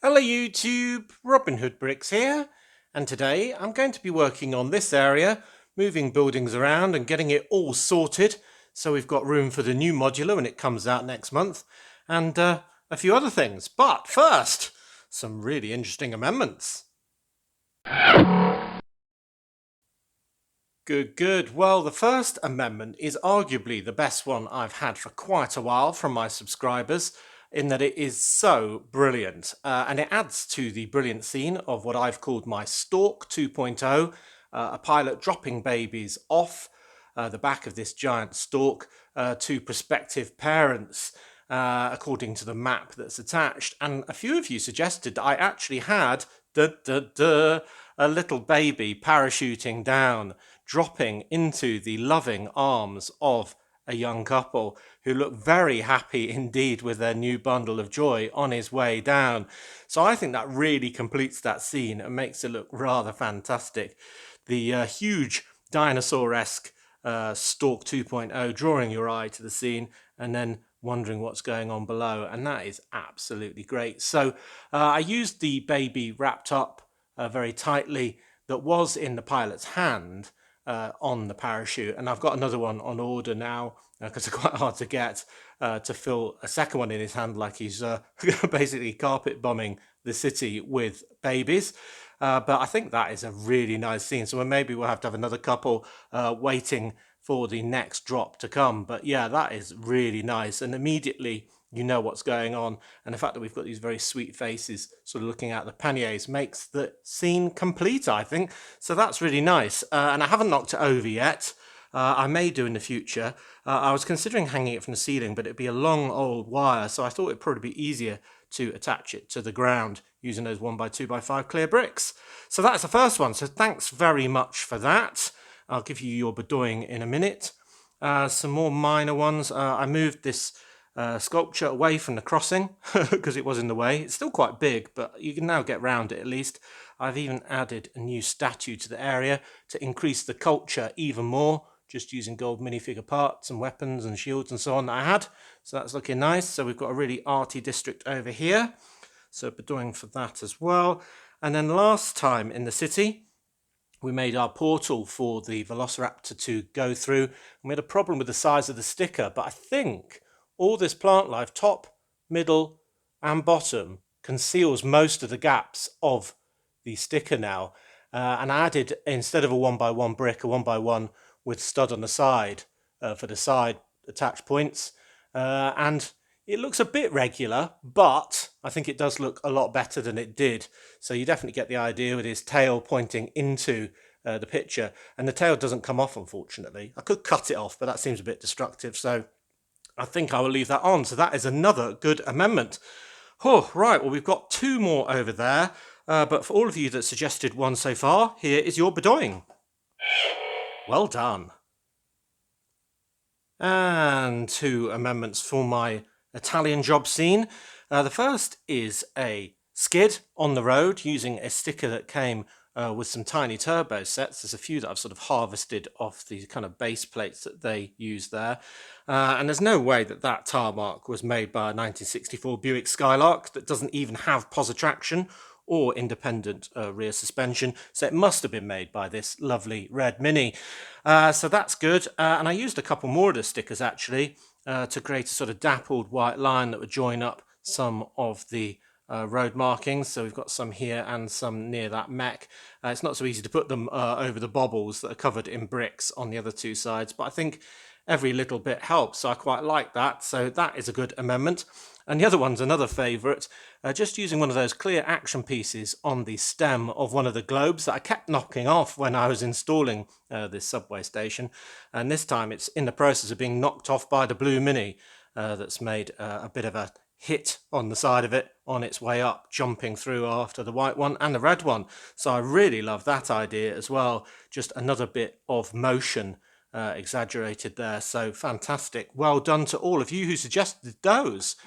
Hello YouTube, Robin Hood Bricks here, and today I'm going to be working on this area, moving buildings around and getting it all sorted so we've got room for the new modular when it comes out next month, and a few other things. But first, some really interesting amendments. Good. Well, the first amendment is arguably the best one I've had for quite a while from my subscribers, in that it is so brilliant. And it adds to the brilliant scene of what I've called my Stalk 2.0, a pilot dropping babies off the back of this giant stalk to prospective parents, according to the map that's attached. And a few of you suggested that I actually had a little baby parachuting down, dropping into the loving arms of a young couple who look very happy indeed with their new bundle of joy on his way down. So I think that really completes that scene and makes it look rather fantastic. The huge dinosaur-esque Stalk 2.0 drawing your eye to the scene and then wondering what's going on below, and that is absolutely great. So I used the baby wrapped up very tightly that was in the pilot's hand on the parachute, and I've got another one on order now because they're quite hard to get, to fill a second one in his hand, like he's basically carpet bombing the city with babies. But I think that is a really nice scene, so maybe we'll have to have another couple waiting for the next drop to come. But yeah, that is really nice, and immediately you know what's going on, and the fact that we've got these very sweet faces sort of looking at the panniers makes the scene complete, I think. So that's really nice, and I haven't knocked it over yet. I may do in the future. I was considering hanging it from the ceiling, but it'd be a long old wire, so I thought it'd probably be easier to attach it to the ground using those 1x2x5 clear bricks. So that's the first one, so thanks very much for that. I'll give you your bedoying in a minute. Some more minor ones. I moved this sculpture away from the crossing because it was in the way. It's still quite big, but you can now get round it at least. I've even added a new statue to the area to increase the culture even more, just using gold minifigure parts and weapons and shields and so on that I had. So that's looking nice. So we've got a really arty district over here. So bedoying for that as well. And then last time in the city, we made our portal for the Velociraptor to go through. And we had a problem with the size of the sticker, but I think all this plant life, top, middle and bottom, conceals most of the gaps of the sticker now. And I added, instead of a 1x1 brick, a 1x1 with stud on the side for the side attached points. And it looks a bit regular, but I think it does look a lot better than it did. So you definitely get the idea with his tail pointing into the picture. And the tail doesn't come off, unfortunately. I could cut it off, but that seems a bit destructive. So I think I will leave that on. So that is another good amendment. Oh, right, well, we've got two more over there. But for all of you that suggested one so far, here is your bedoying. Well done. And two amendments for my Italian job scene. The first is a skid on the road using a sticker that came with some tiny turbo sets. There's a few that I've sort of harvested off the kind of base plates that they use there. And there's no way that that tarmac was made by a 1964 Buick Skylark that doesn't even have positive traction or independent rear suspension, so it must have been made by this lovely red Mini. So that's good, and I used a couple more of the stickers actually to create a sort of dappled white line that would join up some of the road markings. So we've got some here and some near that mech. It's not so easy to put them over the bobbles that are covered in bricks on the other two sides, but I think every little bit helps, so I quite like that. So that is a good amendment. And the other one's another favourite, just using one of those clear action pieces on the stem of one of the globes that I kept knocking off when I was installing this subway station. And this time it's in the process of being knocked off by the blue Mini that's made a bit of a hit on the side of it on its way up, jumping through after the white one and the red one. So I really love that idea as well. Just another bit of motion exaggerated there. So fantastic. Well done to all of you who suggested those.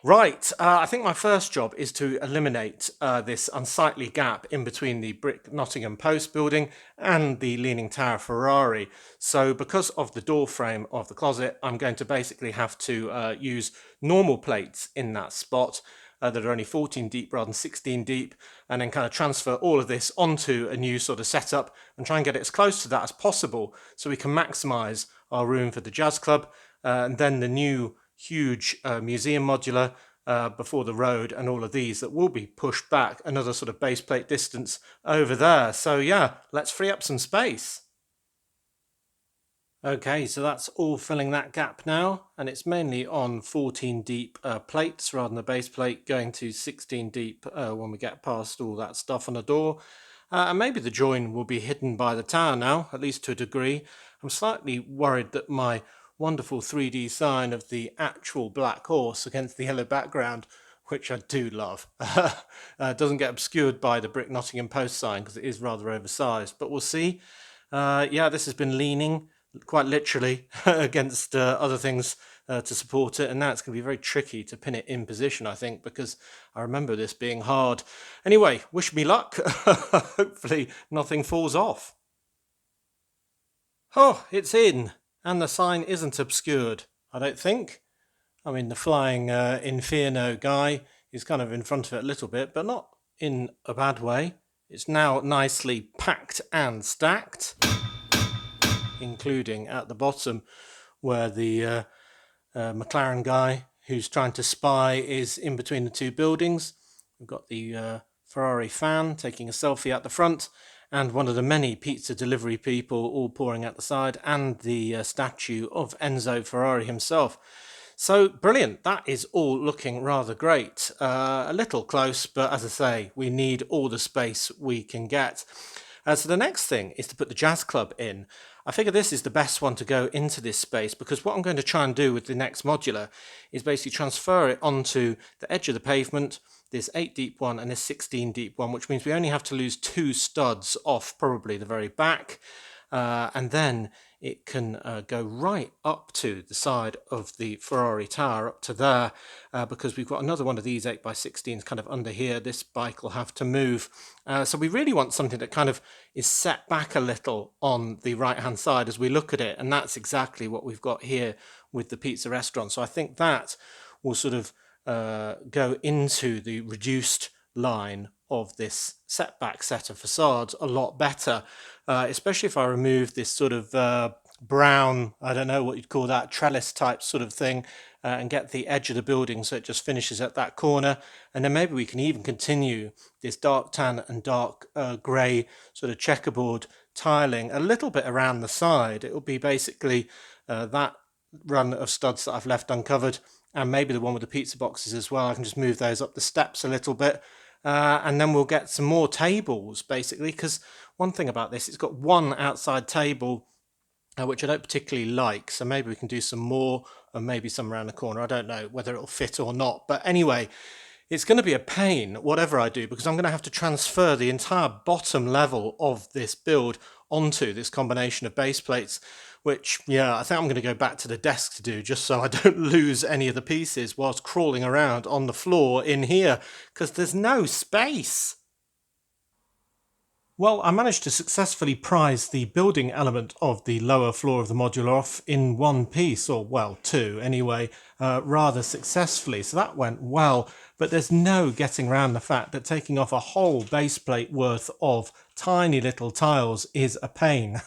Right, I think my first job is to eliminate this unsightly gap in between the brick Nottingham Post building and the Leaning Tower Ferrari. So because of the door frame of the closet, I'm going to basically have to use normal plates in that spot that are only 14 deep rather than 16 deep, and then kind of transfer all of this onto a new sort of setup and try and get it as close to that as possible so we can maximize our room for the jazz club, and then the new huge museum modular before the road, and all of these that will be pushed back another sort of base plate distance over there. So yeah, let's free up some space. Okay, so that's all filling that gap now, and it's mainly on 14 deep plates rather than the base plate going to 16 deep when we get past all that stuff on the door. And maybe the join will be hidden by the tower now, at least to a degree. I'm slightly worried that my wonderful 3D sign of the actual black horse against the yellow background, which I do love, doesn't get obscured by the brick Nottingham Post sign because it is rather oversized, but we'll see. Yeah, this has been leaning quite literally against other things to support it, and now it's going to be very tricky to pin it in position, I think, because I remember this being hard. Anyway, wish me luck. Hopefully nothing falls off. Oh, it's in, and the sign isn't obscured, I don't think. I mean, the flying Inferno guy is kind of in front of it a little bit, but not in a bad way. It's now nicely packed and stacked, including at the bottom where the McLaren guy who's trying to spy is in between the two buildings. We've got the Ferrari fan taking a selfie at the front, and one of the many pizza delivery people all pouring at the side, and the statue of Enzo Ferrari himself. So brilliant, that is all looking rather great. A little close, but as I say, we need all the space we can get. So the next thing is to put the jazz club in. I figure this is the best one to go into this space, because what I'm going to try and do with the next modular is basically transfer it onto the edge of the pavement, this 8 deep one and this 16 deep one, which means we only have to lose 2 studs off probably the very back, and then it can go right up to the side of the Ferrari tower, up to there, because we've got another one of these 8x16s kind of under here. This bike will have to move. So we really want something that kind of is set back a little on the right-hand side as we look at it, and that's exactly what we've got here with the pizza restaurant. So I think that will sort of go into the reduced line of this setback set of facades a lot better, especially if I remove this sort of brown, I don't know what you'd call that, trellis type sort of thing, and get the edge of the building so it just finishes at that corner. And then maybe we can even continue this dark tan and dark grey sort of checkerboard tiling a little bit around the side. It will be basically that run of studs that I've left uncovered, and maybe the one with the pizza boxes as well. I can just move those up the steps a little bit. And then we'll get some more tables, basically, because one thing about this, it's got one outside table, which I don't particularly like, so maybe we can do some more, or maybe some around the corner. I don't know whether it'll fit or not, but anyway, it's going to be a pain, whatever I do, because I'm going to have to transfer the entire bottom level of this build onto this combination of base plates, which, yeah, I think I'm going to go back to the desk to do, just so I don't lose any of the pieces whilst crawling around on the floor in here, because there's no space. Well, I managed to successfully prise the building element of the lower floor of the modular off in one piece, or well, 2 anyway, rather successfully. So that went well, but there's no getting around the fact that taking off a whole base plate worth of tiny little tiles is a pain.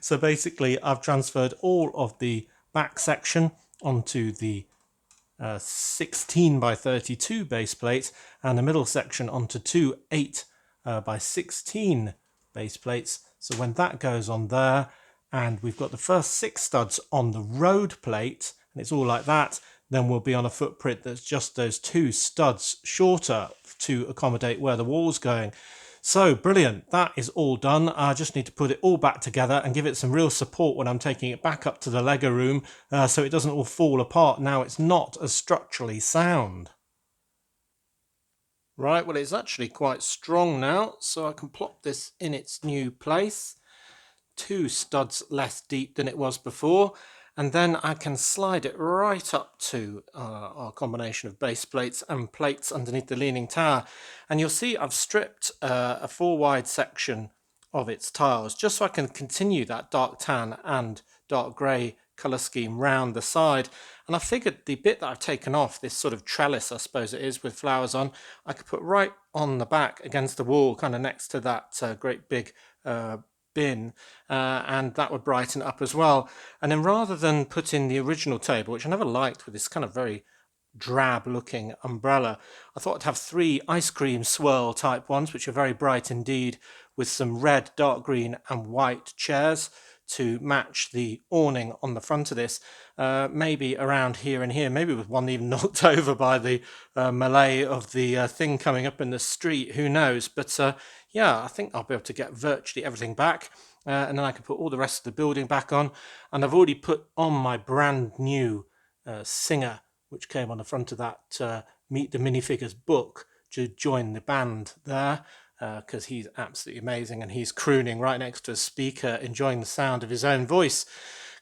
So basically I've transferred all of the back section onto the 16 by 32 base plate, and the middle section onto 2 8 by 16 base plates. So when that goes on there, and we've got the first 6 studs on the road plate, and it's all like that, then we'll be on a footprint that's just those 2 studs shorter to accommodate where the wall's going. So brilliant, that is all done. I just need to put it all back together and give it some real support when I'm taking it back up to the Lego room, so it doesn't all fall apart now it's not as structurally sound. Right, well, it's actually quite strong now, so I can plop this in its new place. 2 studs less deep than it was before, and then I can slide it right up to our combination of base plates and plates underneath the leaning tower. And you'll see I've stripped a 4 wide section of its tiles, just so I can continue that dark tan and dark grey colour scheme round the side. And I figured the bit that I've taken off, this sort of trellis I suppose it is with flowers on, I could put right on the back against the wall, kind of next to that great big bin, and that would brighten it up as well. And then rather than put in the original table, which I never liked with this kind of very drab looking umbrella, I thought I'd have 3 ice cream swirl type ones, which are very bright indeed, with some red, dark green and white chairs to match the awning on the front of this, maybe around here and here, maybe with one even knocked over by the melee of the thing coming up in the street, who knows. But yeah, I think I'll be able to get virtually everything back, and then I can put all the rest of the building back on. And I've already put on my brand new Singer, which came on the front of that Meet the Minifigures book, to join the band there, because he's absolutely amazing and he's crooning right next to a speaker, enjoying the sound of his own voice.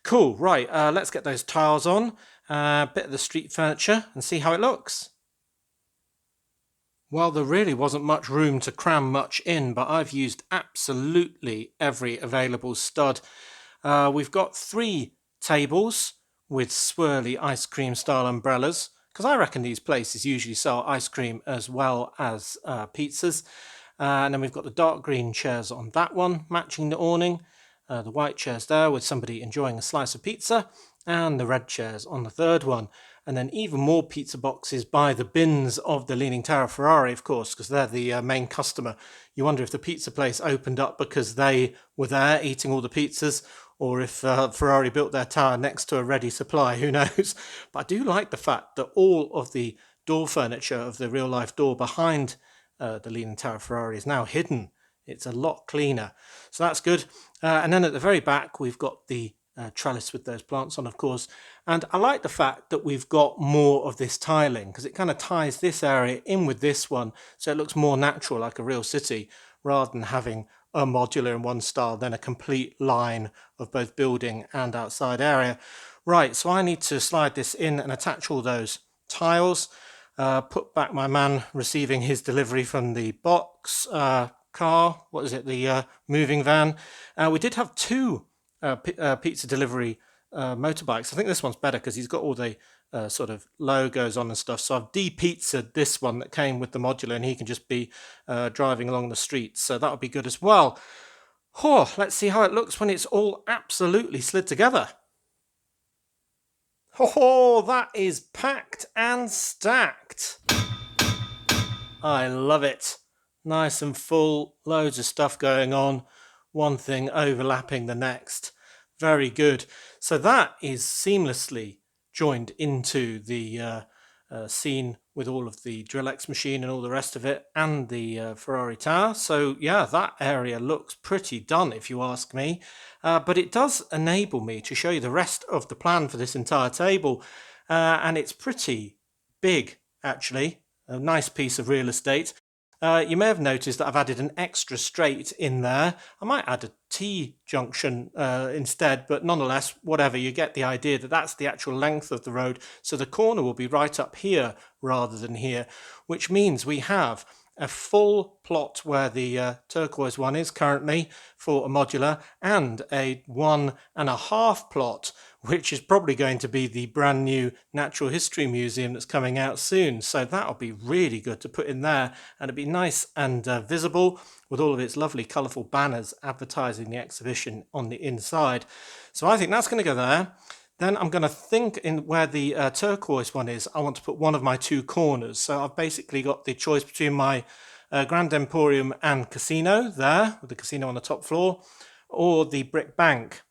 Cool, right, let's get those tiles on, a bit of the street furniture, and see how it looks. Well, there really wasn't much room to cram much in, but I've used absolutely every available stud. We've got 3 tables with swirly ice cream style umbrellas, because I reckon these places usually sell ice cream as well as pizzas. And then we've got the dark green chairs on that one, matching the awning, the white chairs there with somebody enjoying a slice of pizza, and the red chairs on the third one. And then even more pizza boxes by the bins of the Leaning Tower Ferrari, of course, because they're the main customer. You wonder if the pizza place opened up because they were there eating all the pizzas, or if Ferrari built their tower next to a ready supply, who knows. But I do like the fact that all of the door furniture of the real life door behind the Leaning Tower Ferrari is now hidden. It's a lot cleaner, so that's good. And then at the very back we've got the trellis with those plants on, of course. And I like the fact that we've got more of this tiling, because it kind of ties this area in with this one, so it looks more natural, like a real city, rather than having a modular in one style, then a complete line of both building and outside area. Right, so I need to slide this in and attach all those tiles, put back my man receiving his delivery from the box car, what is it, the moving van. We did have 2 pizza delivery motorbikes. I think this one's better because he's got all the sort of logos on and stuff. So I've de-pizzaed this one that came with the modular, and he can just be driving along the streets. So that would be good as well. Oh, let's see how it looks when it's all absolutely slid together. Oh, that is packed and stacked. I love it. Nice and full, loads of stuff going on, one thing overlapping the next. Very good. So that is seamlessly joined into the scene with all of the Drillex machine and all the rest of it, and the Ferrari tower. So yeah, that area looks pretty done if you ask me. But it does enable me to show you the rest of the plan for this entire table. And it's pretty big, actually. A nice piece of real estate. You may have noticed that I've added an extra straight in there. I might add a T-junction instead, but nonetheless, whatever, you get the idea that that's the actual length of the road. So the corner will be right up here rather than here, which means we have a full plot where the turquoise one is currently for a modular, and a 1.5 plot, which is probably going to be the brand new Natural History Museum that's coming out soon. So that'll be really good to put in there, and it'd be nice and visible with all of its lovely colourful banners advertising the exhibition on the inside. So I think that's going to go there. Then I'm going to think in where the turquoise one is, I want to put one of my 2 corners. So I've basically got the choice between my Grand Emporium and Casino there, with the casino on the top floor, or the Brick Bank.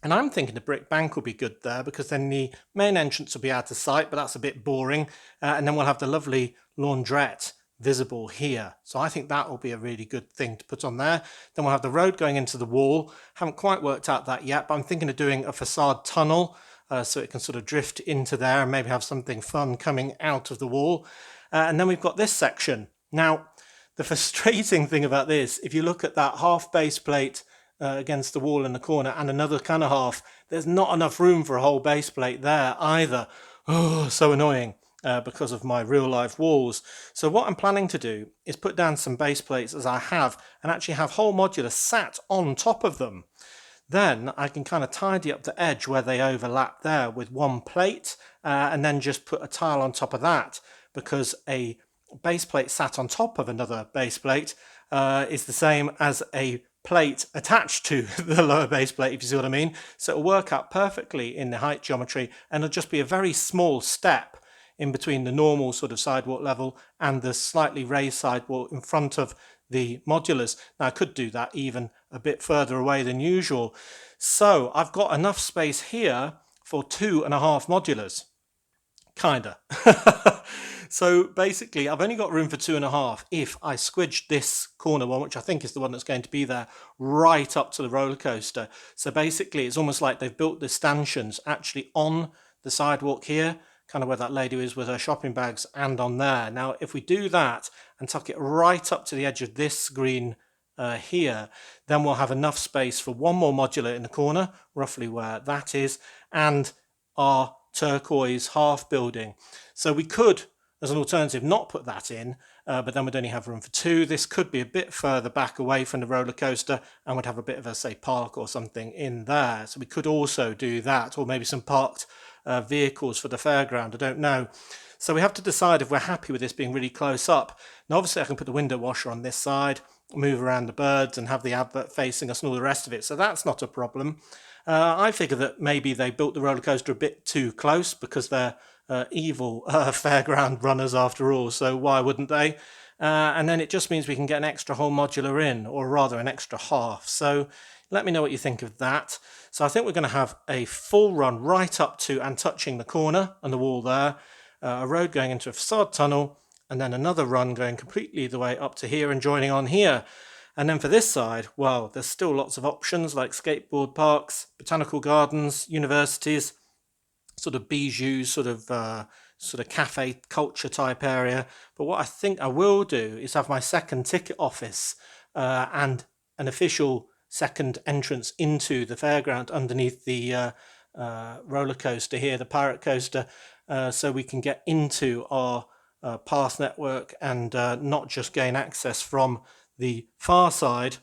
And I'm thinking the Brick Bank will be good there, because then the main entrance will be out of sight, but that's a bit boring. And then we'll have the lovely laundrette visible here. So I think that will be a really good thing to put on there. Then we'll have the road going into the wall. Haven't quite worked out that yet, but I'm thinking of doing a facade tunnel so it can sort of drift into there and maybe have something fun coming out of the wall. And then we've got this section. Now, the frustrating thing about this, if you look at that half base plate against the wall in the corner and another kind of half, there's not enough room for a whole base plate there either. Oh, so annoying. Because of my real life walls. So what I'm planning to do is put down some base plates as I have, and actually have whole modular sat on top of them. then I can kind of tidy up the edge where they overlap there with one plate, and then just put a tile on top of that, because a base plate sat on top of another base plate is the same as a plate attached to the lower base plate, if you see what I mean. So it'll work out perfectly in the height geometry, and it'll just be a very small step in between the normal sort of sidewalk level and the slightly raised sidewalk in front of the modulars. Now I could do that even a bit further away than usual. So I've got enough space here for 2.5 modulars. Kinda. So basically I've only got room for 2.5 if I squidged this corner one, which I think is the one that's going to be there, right up to the roller coaster. So basically it's almost like they've built the stanchions actually on the sidewalk here, kind of where that lady is with her shopping bags, and on there. Now if we do that and tuck it right up to the edge of this screen here, then we'll have enough space for one more modular in the corner, roughly where that is, and our turquoise half building. So we could, as an alternative, not put that in, but then we'd only have room for 2. This could be a bit further back away from the roller coaster, and would have a bit of a, say, park or something in there. So we could also do that, or maybe some parked vehicles for the fairground, I don't know. So we have to decide if we're happy with this being really close up. Now obviously I can put the window washer on this side, move around the birds and have the advert facing us and all the rest of it, so that's not a problem. I figure that maybe they built the roller coaster a bit too close because they're evil fairground runners after all, so why wouldn't they? And then it just means we can get an extra whole modular in, or rather an extra half. So let me know what you think of that. So I think we're going to have a full run right up to and touching the corner and the wall there, a road going into a facade tunnel, and then another run going completely the way up to here and joining on here. And then for this side, well, there's still lots of options like skateboard parks, botanical gardens, universities, sort of bijou, sort of cafe culture type area. But what I think I will do is have my second ticket office and an official second entrance into the fairground underneath the roller coaster here, the pirate coaster, so we can get into our path network and not just gain access from the far side,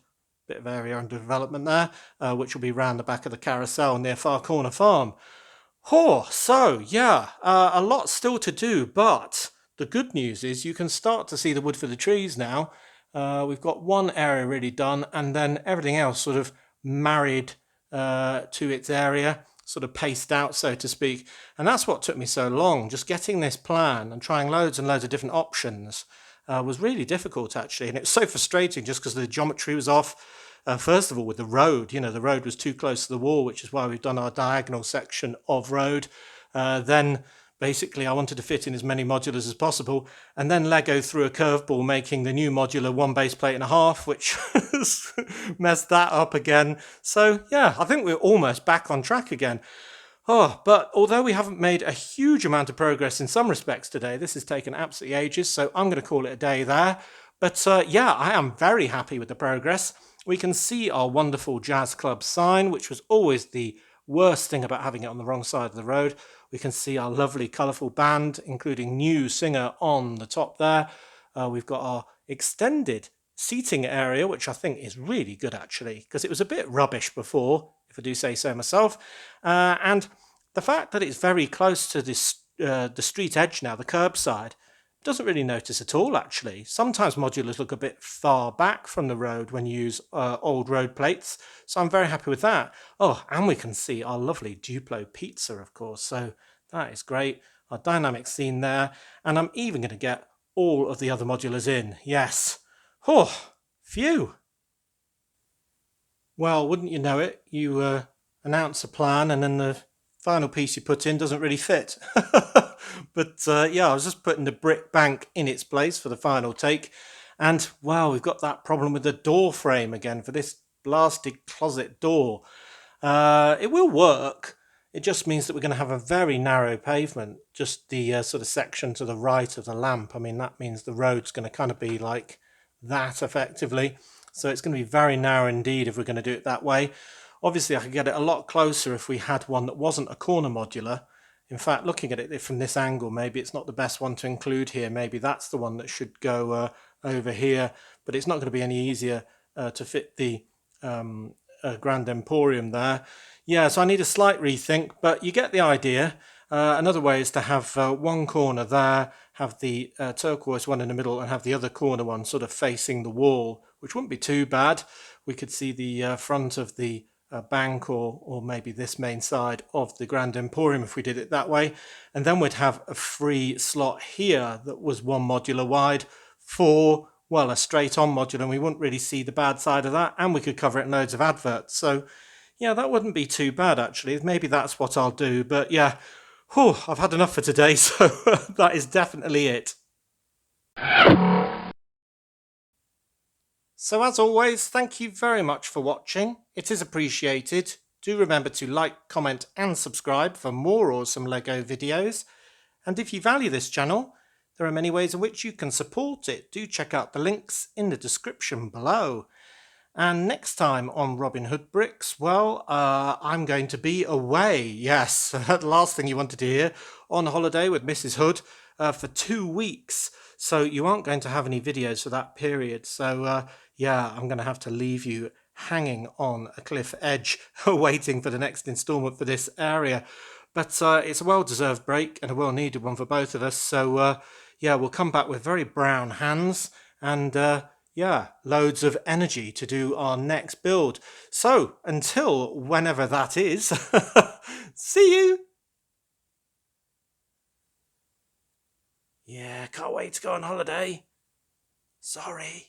bit of area under development there, which will be round the back of the carousel near Far Corner Farm. Oh, so yeah, a lot still to do, but the good news is you can start to see the wood for the trees now. We've got one area really done, and then everything else sort of married to its area, sort of paced out, so to speak. And that's what took me so long. Just getting this plan and trying loads and loads of different options was really difficult, actually. And it was so frustrating just because the geometry was off. First of all, with the road, the road was too close to the wall, which is why we've done our diagonal section of road. Then basically I wanted to fit in as many modulars as possible, and then Lego threw a curveball, making the new modular 1 base plate and a half, which has messed that up again. So yeah, I think we're almost back on track again. Oh, but although we haven't made a huge amount of progress in some respects today, this has taken absolutely ages, so I'm going to call it a day there. But yeah, I am very happy with the progress. We can see our wonderful jazz club sign, which was always the worst thing about having it on the wrong side of the road. We can see our lovely colourful band, including new singer on the top there. We've got our extended seating area, which I think is really good, actually, because it was a bit rubbish before, if I do say so myself. And the fact that it's very close to this, the street edge now, the curbside, doesn't really notice at all, actually. Sometimes modulars look a bit far back from the road when you use old road plates, so I'm very happy with that. Oh, and we can see our lovely Duplo pizza, of course, so that is great. Our dynamic scene there, and I'm even going to get all of the other modulars in. Yes. Oh, phew. Well, wouldn't you know it, you announce a plan and then the final piece you put in doesn't really fit. But yeah, I was just putting the brick bank in its place for the final take, and wow, we've got that problem with the door frame again for this blasted closet door. It will work. It just means that we're going to have a very narrow pavement, just the sort of section to the right of the lamp. I mean, that means the road's going to kind of be like that effectively. So it's going to be very narrow indeed if we're going to do it that way. Obviously, I could get it a lot closer if we had one that wasn't a corner modular. In fact, looking at it from this angle, maybe it's not the best one to include here. Maybe that's the one that should go over here, but it's not going to be any easier to fit the Grand Emporium there. Yeah, so I need a slight rethink, but you get the idea. Another way is to have one corner there, have the turquoise one in the middle, and have the other corner one sort of facing the wall, which wouldn't be too bad. We could see the front of the bank, or maybe this main side of the Grand Emporium if we did it that way. And then we'd have a free slot here that was 1 modular wide for, well, a straight on modular, and we wouldn't really see the bad side of that, and we could cover it in loads of adverts. So yeah, that wouldn't be too bad actually. Maybe that's what I'll do. But yeah, whew, I've had enough for today, so that is definitely it. So as always, thank you very much for watching. It is appreciated. Do remember to like, comment and subscribe for more awesome LEGO videos. And if you value this channel, there are many ways in which you can support it. Do check out the links in the description below. And next time on Robin Hood Bricks, well, I'm going to be away. Yes, the last thing you wanted to hear, on holiday with Mrs. Hood for 2 weeks. So you aren't going to have any videos for that period. So yeah, I'm going to have to leave you hanging on a cliff edge, waiting for the next instalment for this area. But it's a well-deserved break and a well-needed one for both of us. So yeah, we'll come back with very brown hands and yeah, loads of energy to do our next build. So until whenever that is, see you. Yeah, can't wait to go on holiday. Sorry.